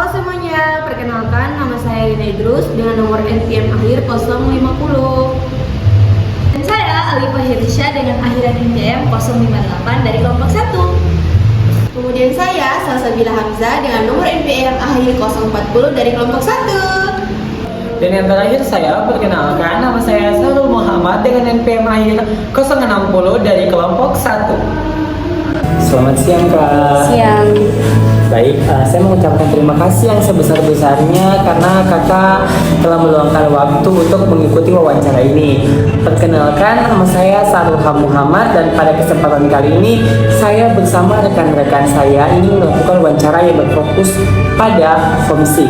Halo semuanya, perkenalkan nama saya Rina Idrus dengan nomor NPM akhir 050. Dan saya Alifah Hirsya dengan akhiran NPM 058 dari kelompok 1. Kemudian saya Salsabila Hamzah dengan nomor NPM akhir 040 dari kelompok 1. Dan yang terakhir saya perkenalkan nama saya Sarul Muhammad dengan NPM akhir 060 dari kelompok 1. Selamat siang Kak. Siang. Baik, saya mengucapkan terima kasih yang sebesar-besarnya karena kakak telah meluangkan waktu untuk mengikuti wawancara ini. Perkenalkan, nama saya Sarulham Muhammad dan pada kesempatan kali ini saya bersama rekan-rekan saya ingin melakukan wawancara yang berfokus pada homesick.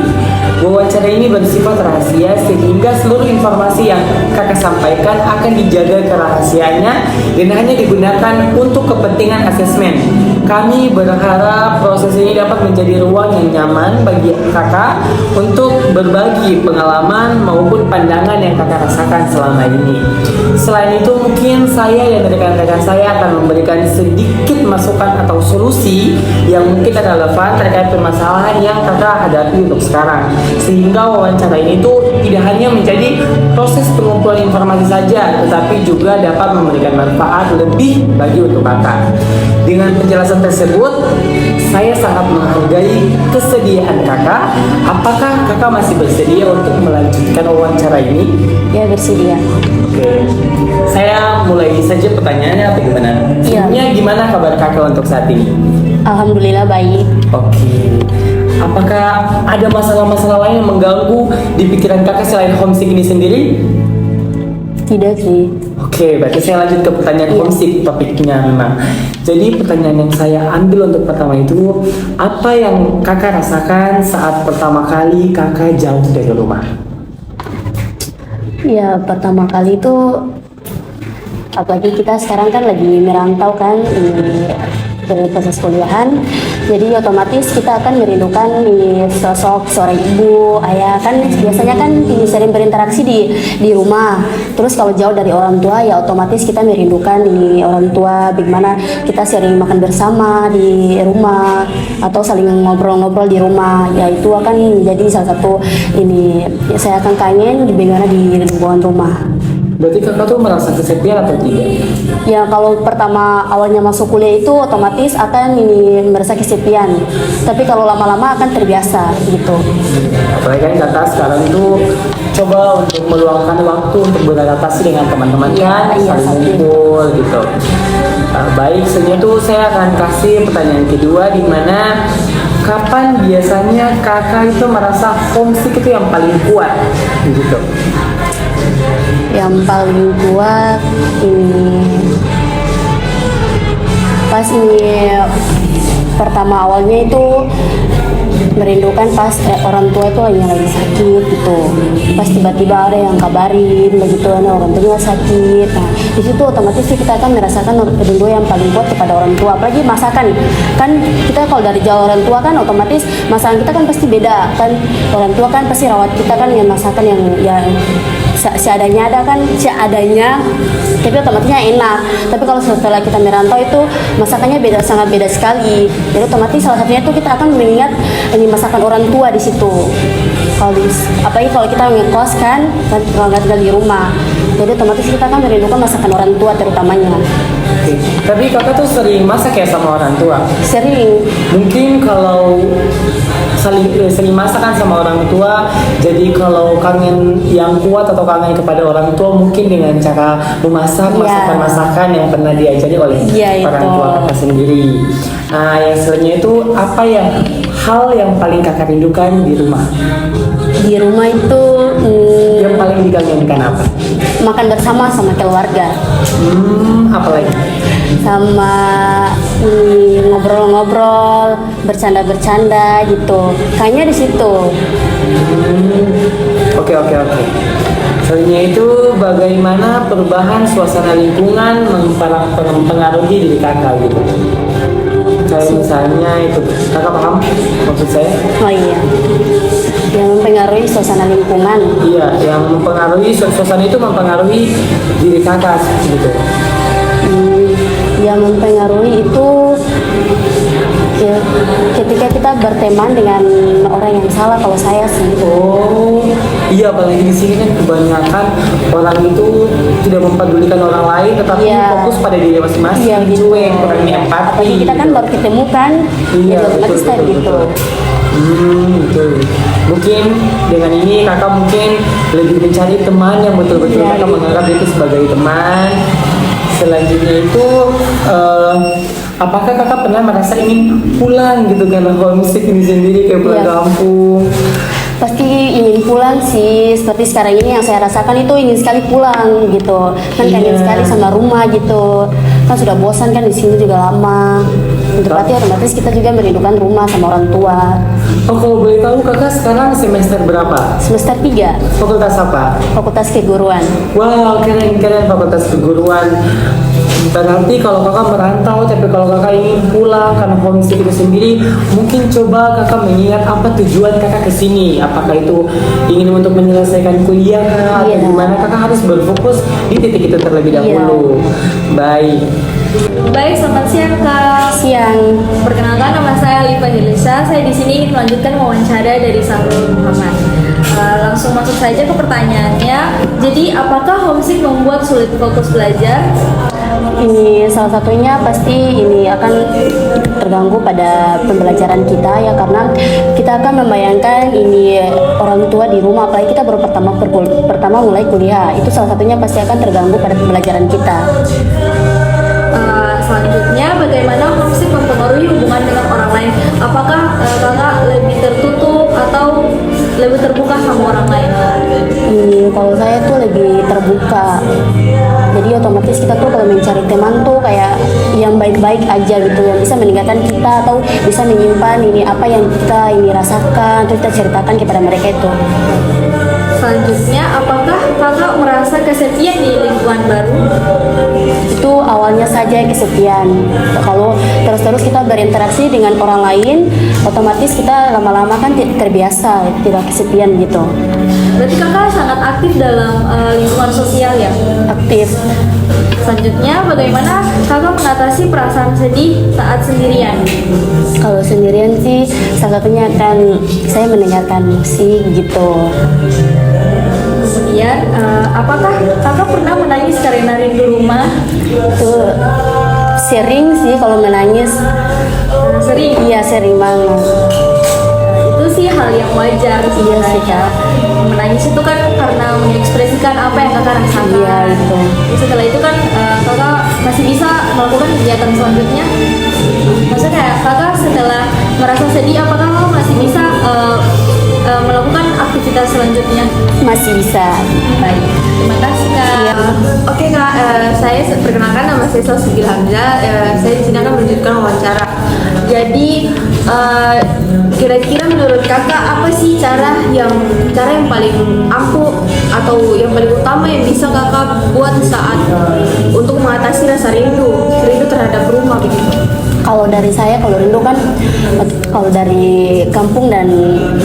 Wawancara ini bersifat rahasia sehingga seluruh informasi yang kakak sampaikan akan dijaga kerahasiaannya dan hanya digunakan untuk kepentingan asesmen. Kami berharap proses ini dapat menjadi ruang yang nyaman bagi kakak untuk berbagi pengalaman maupun pandangan yang kakak rasakan selama ini. Selain itu mungkin saya dan rekan-rekan saya akan memberikan sedikit masukan atau solusi yang mungkin relevan terkait permasalahan yang kakak hadapi untuk sekarang. Sehingga wawancara ini tuh tidak hanya menjadi proses pengumpulan informasi saja, tetapi juga dapat memberikan manfaat lebih bagi untuk kakak. Dengan penjelasan tersebut, saya sangat menghargai kesediaan kakak. Apakah kakak masih bersedia untuk melanjutkan wawancara ini? Ya, bersedia. Oke, saya mulai saja pertanyaannya atau gimana? Iya. Sebelumnya gimana kabar kakak untuk saat ini? Alhamdulillah baik. Oke. Apakah ada masalah-masalah lain yang mengganggu di pikiran kakak selain homesick ini sendiri? Tidak sih. Oke, berarti saya lanjut ke pertanyaan homesick topiknya memang. Jadi pertanyaan yang saya ambil untuk pertama itu, apa yang kakak rasakan saat pertama kali kakak jauh dari rumah? Ya, pertama kali itu apalagi kita sekarang kan lagi merantau kan di proses kuliahan, jadi otomatis kita akan merindukan di sosok seorang ibu, ayah kan biasanya kan ini sering berinteraksi di rumah. Terus kalau jauh dari orang tua ya otomatis kita merindukan di orang tua, bagaimana kita sering makan bersama di rumah atau saling ngobrol-ngobrol di rumah. Ya itu akan menjadi salah satu ini saya akan kangen bagaimana di lingkungan rumah. Berarti kakak tuh merasa kesepian atau tidak? Ya kalau pertama awalnya masuk kuliah itu otomatis akan ini merasa kesepian. Tapi kalau lama-lama akan terbiasa gitu. Apalagi kan kakak sekarang tuh coba untuk meluangkan waktu untuk beradaptasi dengan teman-teman kan, Iya, saling kumpul gitu. Baik, selanjutnya tuh saya akan kasih pertanyaan kedua, di mana kapan biasanya kakak itu merasa homesick itu yang paling kuat gitu? Yang paling kuat ini pas ini pertama awalnya itu merindukan pas orang tua itu lagi sakit gitu, pas tiba-tiba ada yang kabarin begitu orang tuanya sakit. Nah di situ otomatis sih kita akan merasakan rindu yang paling kuat kepada orang tua, apalagi masakan kan kita kalau dari jauh orang tua kan otomatis masakan kita kan pasti beda kan, orang tua kan pasti rawat kita kan dengan masakan yang seadanya ada kan, seadanya tapi otomatisnya enak. Tapi kalau setelah kita merantau itu masakannya beda, sangat beda sekali. Jadi otomatis salah satunya itu kita akan mengingat ini masakan orang tua di situ. Apalagi kalau kita ngekos kan kalau nggak tinggal di rumah, jadi otomatis kita akan merindukan masakan orang tua terutamanya. Oke. Tapi kakak tuh sering masak ya sama orang tua? Sering. Mungkin kalau sering masak kan sama orang tua, jadi kalau kangen yang kuat atau kangen kepada orang tua mungkin dengan cara memasak masakan-masakan yang pernah diajari oleh orang tua kakak sendiri. Nah, yang selanjutnya itu apa yang hal yang paling kakak rindukan di rumah? Di rumah itu Yang paling dikangenkan apa? makan bersama sama keluarga. Apa lagi? Sama ngobrol-ngobrol, bercanda-bercanda gitu. Kayaknya di situ. Oke. Selanjutnya itu bagaimana perubahan suasana lingkungan mempengaruhi diri kakak gitu. Kayak misalnya itu, kakak paham maksud saya? Oh iya. Yang mempengaruhi suasana lingkungan. Iya, yang mempengaruhi suasana itu mempengaruhi diri kakak gitu. Yang mempengaruhi itu Ya, ketika kita berteman dengan orang yang salah, kalau saya sih. Oh, iya, apalagi di sini kan kebanyakan orang itu tidak mempedulikan orang lain, tetapi Iya. fokus pada diri masing-masing, Iya, gitu. cuek, kurangnya empati. Apalagi kita kan baru ketemu kan, Iya, jadi otomatis kayak gitu. Betul. Mungkin dengan ini kakak mungkin lebih mencari teman yang betul-betul Iya, kakak gitu. menganggap itu sebagai teman. Selanjutnya itu apakah kakak pernah merasa ingin pulang gitu karena homesick ini sendiri kayak pulang Iya. kampung? Pasti ingin pulang sih, seperti sekarang ini yang saya rasakan itu ingin sekali pulang gitu. Kan kangen Iya. sekali sama rumah gitu. Kan sudah bosan kan di sini juga lama. Berarti otomatis kita juga merindukan rumah sama orang tua. Oh, kalau boleh tahu kakak sekarang semester berapa? Semester 3, Fakultas apa? Fakultas Keguruan. Wow, keren fakultas keguruan. Berarti kalau kakak merantau, tapi kalau kakak ingin pulang karena homesick itu sendiri, mungkin coba kakak mengingat apa tujuan kakak ke sini. Apakah itu ingin untuk menyelesaikan kuliah kah? Atau Iya. gimana? Kakak harus berfokus di titik itu terlebih Iya. dahulu. Baik. Baik, selamat siang Kak. Siang. Perkenalkan, nama saya Alifa Hilisa. Saya di sini ingin melanjutkan wawancara dari Sahrul Muhammad. Langsung masuk saja ke pertanyaannya. Jadi, apakah homesick membuat sulit fokus belajar? Ini salah satunya pasti ini akan terganggu pada pembelajaran kita ya, karena kita akan membayangkan ini orang tua di rumah, apalagi kita baru pertama mulai kuliah, itu salah satunya pasti akan terganggu pada pembelajaran kita. Selanjutnya, bagaimana homesick mempengaruhi hubungan dengan orang lain? Apakah kakak lebih tertutup atau lebih terbuka sama orang lain? Kalau saya tuh lebih terbuka, jadi otomatis kita tuh kalau mencari teman tuh kayak yang baik-baik aja gitu, yang bisa meningkatkan kita atau bisa menyimpan ini apa yang kita ini rasakan, terus kita ceritakan kepada mereka itu. Selanjutnya, apakah kakak merasa kesepian di lingkungan baru? Itu awalnya saja kesepian. Kalau terus-terus kita berinteraksi dengan orang lain, otomatis kita lama-lama kan terbiasa, tidak kesepian gitu. Berarti kakak sangat aktif dalam lingkungan sosial ya? Aktif. Selanjutnya, bagaimana kakak mengatasi perasaan sedih saat sendirian? Kalau sendirian sih, salah satunya kan saya mendengarkan musik gitu. Kemudian, apakah kakak pernah menangis karena rindu rumah? Itu sering sih kalau menangis. Sering. Iya, sering banget. Itu sih hal yang wajar sih Iya sih, sebenarnya. Menangis itu kan karena mengekspresikan apa yang kakak rasakan. Iya, itu. Terus setelah itu kan kakak masih bisa melakukan kegiatan selanjutnya. Maksudnya kayak kakak setelah merasa sedih, apakah kakak masih bisa melakukan aktivitas selanjutnya? Masih bisa. Baik, terima kasih Kak. Iya. Oke Kak, saya perkenalkan nama saya Sosubil Hamzah. Saya di sini akan melanjutkan wawancara. Jadi kira-kira menurut kakak apa sih cara yang paling ampuh atau yang paling utama yang bisa kakak buat saat untuk mengatasi rasa rindu terhadap rumah begitu? Kalau dari saya, kalau rindu kan, kalau dari kampung dan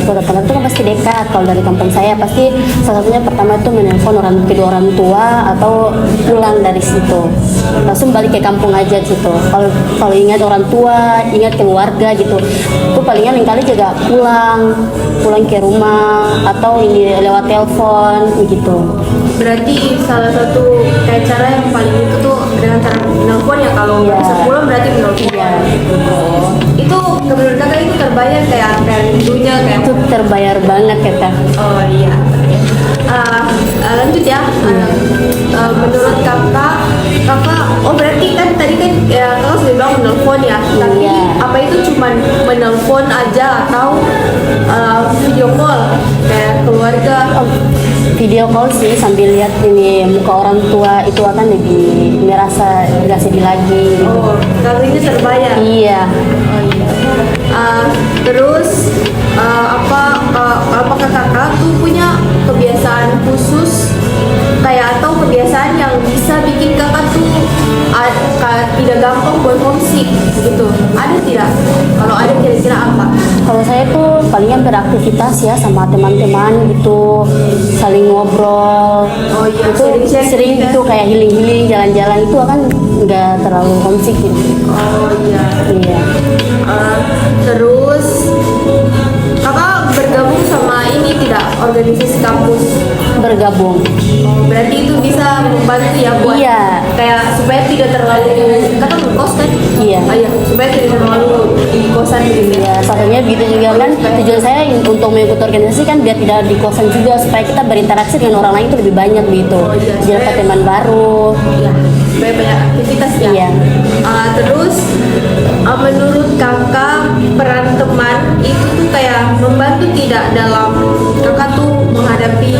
kota Tangerang itu kan pasti dekat. Kalau dari kampung saya pasti salah satunya pertama itu menelpon kedua orang tua atau pulang dari situ, langsung balik ke kampung aja gitu. Kalau ingat orang tua, ingat keluarga gitu, itu palingan kali juga pulang ke rumah atau ini lewat telepon begitu. Berarti salah satu kayak cara yang paling itu tuh dengan cara menelpon ya, kalau nggak Iya. bisa pulang berarti menelpon. Iya. Itu menurut kakak itu terbayar kayak rindunya kayak Itu terbayar banget kata. oh iya. Lanjut ya. Menurut kakak oh berarti kan tadi kan ya, kakak sudah bilang menelpon ya, tapi Iya. apa itu cuman menelpon aja atau video call kayak keluarga? Oh, video call sih sambil lihat ini muka orang tua, itu akan lebih merasa nggak sedih lagi gitu. Oh, kalau ini terbayar. Iya. Oh iya. Terus apakah kakak tuh punya kebiasaan khusus kayak atau kebiasaan yang bisa bikin kakak tuh tidak gampang buat homesick gitu? Ada tidak? Kalau ada kira-kira apa? Kalau saya tuh palingan beraktivitas ya sama teman-teman gitu, saling ngobrol. Oh iya, Itu sharing-sharing sering gitu. gitu kayak healing-healing, jalan-jalan itu akan nggak terlalu homesick gitu. Oh iya. Iya. Terus kakak bergabung sama ini tidak, organisasi kampus? Bergabung. Berarti itu bisa membantu ya buat Iya. kayak supaya tidak terlalu, kakak ngekos kan? Iya. Iya, supaya tidak terlalu di kosan gitu. Ya, satunya begitu juga kan tujuan saya untuk mengikuti organisasi kan biar tidak di kosan juga, supaya kita berinteraksi dengan orang lain itu lebih banyak gitu. Oh, iya. Jadi dapat teman baru. Iya, supaya banyak aktivitas ya. Iya. Terus menurut kakak peran teman itu tuh kayak membantu tidak dalam kakak tuh menghadapi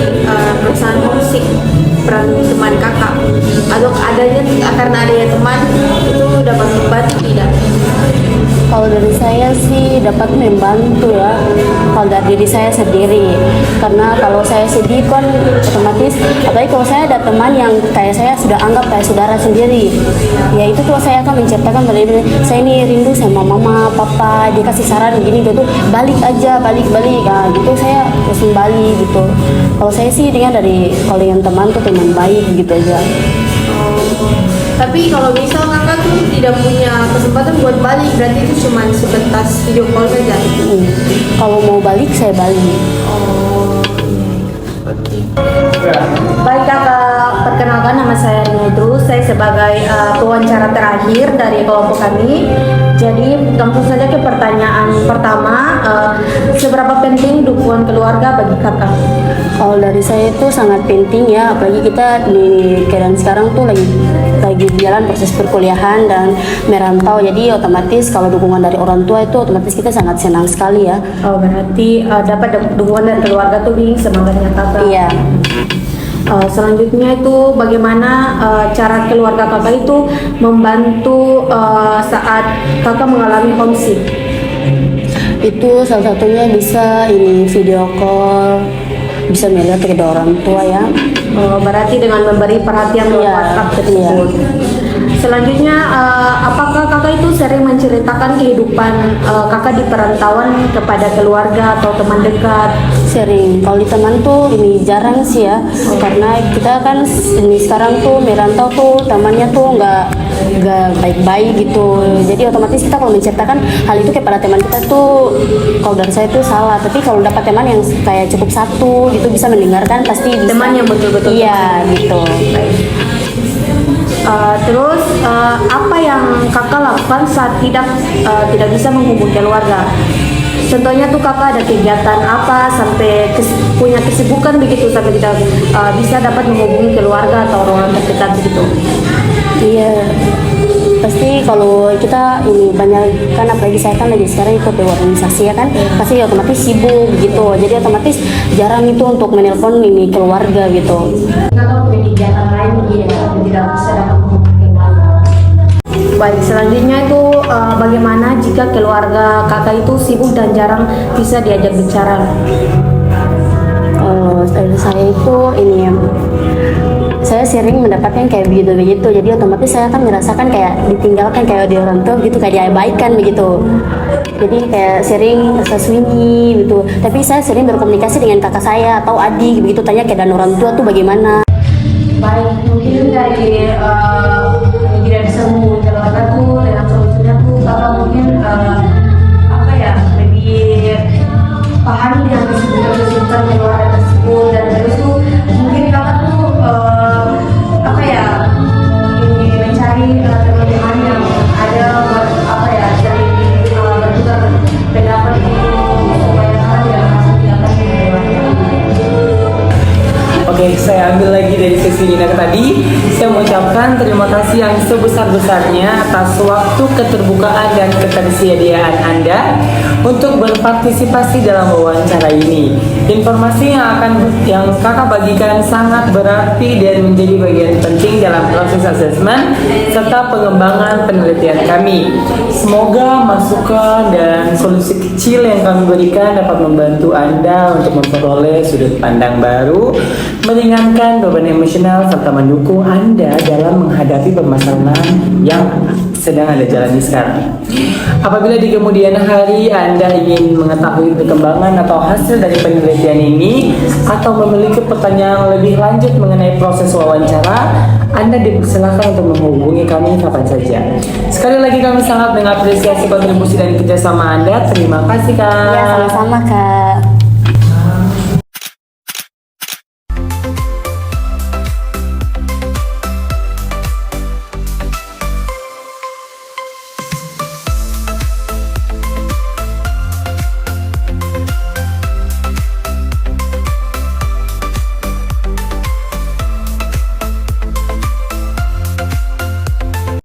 perasaan homesick, peran teman kakak atau adanya karena adanya teman itu dapat membantu tidak? Kalau dari saya sih dapat membantu ya, kalau dari diri saya sendiri. Karena kalau saya sedih kan otomatis, apalagi kalau saya ada teman yang kayak saya sudah anggap kayak saudara sendiri, ya itu tuh saya akan menceritakan pada dia, saya ini rindu sama mama, papa, dia kasih saran gini, dia tuh balik aja, balik, nah gitu saya langsung balik gitu. Kalau saya sih kalau dengan teman tuh teman baik gitu aja. Tapi kalau misal kakak tuh tidak punya kesempatan buat balik, berarti itu cuma sebatas video call saja. Kalau mau balik saya balik. Baik kakak, perkenalkan nama saya Rina Idrus. Saya sebagai pewawancara terakhir dari kelompok kami. Jadi langsung saja ke pertanyaan pertama, seberapa penting dukungan keluarga bagi kakak? Kalau dari saya itu sangat penting ya, apalagi kita di keadaan sekarang tuh lagi jalan proses perkuliahan dan merantau. Jadi otomatis kalau dukungan dari orang tua itu otomatis kita sangat senang sekali ya. Oh berarti dapat dukungan dari keluarga tuh di semangatnya kakak. Iya. Selanjutnya itu bagaimana cara keluarga kakak itu membantu saat kakak mengalami homesick? Itu salah satunya bisa ini video call, bisa melihat kedua orang tua ya. Berarti dengan memberi perhatian lewat Iya, WhatsApp tersebut. Selanjutnya, apakah kakak itu sering menceritakan kehidupan kakak di perantauan kepada keluarga atau teman dekat? Sering. Kalau di teman tuh ini jarang sih ya, karena kita kan ini sekarang tuh merantau tuh temannya tuh nggak baik-baik gitu. Jadi otomatis kita kalau menceritakan hal itu kepada teman kita tuh, kalau dari saya tuh salah. Tapi kalau dapat teman yang kayak cukup satu gitu bisa mendengarkan, pasti bisa. Teman yang betul-betul iya gitu. Terus apa yang kakak lakukan saat tidak bisa menghubungi keluarga? Contohnya tuh kakak ada kegiatan apa sampai punya kesibukan begitu sampai tidak bisa dapat menghubungi keluarga atau orang terdekat begitu? Iya, pasti kalau kita ini banyak kan, apalagi saya kan lagi sekarang ikut organisasi ya kan, pasti otomatis sibuk gitu. Jadi otomatis jarang itu untuk menelpon ini keluarga gitu. Atau punya kegiatan lain ya, tidak bisa dapat menghubungi keluarga. Baik, selanjutnya itu bagaimana jika keluarga kakak itu sibuk dan jarang bisa diajak bicara? Saya itu ini saya sering mendapatkan kayak begitu, jadi otomatis saya kan merasakan kayak ditinggalkan kayak di orang tua gitu, kayak diabaikan begitu. Jadi kayak sering rasa sunyi gitu. Tapi saya sering berkomunikasi dengan kakak saya atau adik begitu, tanya keadaan orang tua tuh bagaimana. Baik, mungkin dari tidak bisa menghubungi keluarga tuh dengan solusinya tuh kakak mungkin lebih pahami dengan kesibukan keluarga tersebut, dan terus tuh mungkin kakak tuh mencari teman-teman yang ada buat jadi bertukar pendapat itu supaya kakak tidak merasa tinggalkan di keluarga. Oke, saya ambil lagi dari sesi Nina tadi. Saya mengucapkan terima kasih yang sebesar-besarnya atas waktu, keterbukaan, dan ketersediaan Anda untuk berpartisipasi dalam wawancara ini. Informasi yang kakak bagikan sangat berarti dan menjadi bagian penting dalam proses asesmen serta pengembangan penelitian kami. Semoga masukan dan solusi kecil yang kami berikan dapat membantu Anda untuk memperoleh sudut pandang baru, meringankan beban emosional, serta mendukung Anda dalam menghadapi permasalahan yang sedang Anda jalani sekarang. Apabila di kemudian hari Anda ingin mengetahui perkembangan atau hasil dari penelitian ini, atau memiliki pertanyaan lebih lanjut mengenai proses wawancara, Anda dipersilakan untuk menghubungi kami kapan saja. Sekali lagi kami sangat mengapresiasi kontribusi dan kerjasama Anda. Terima kasih Kak. Ya, sama-sama Kak.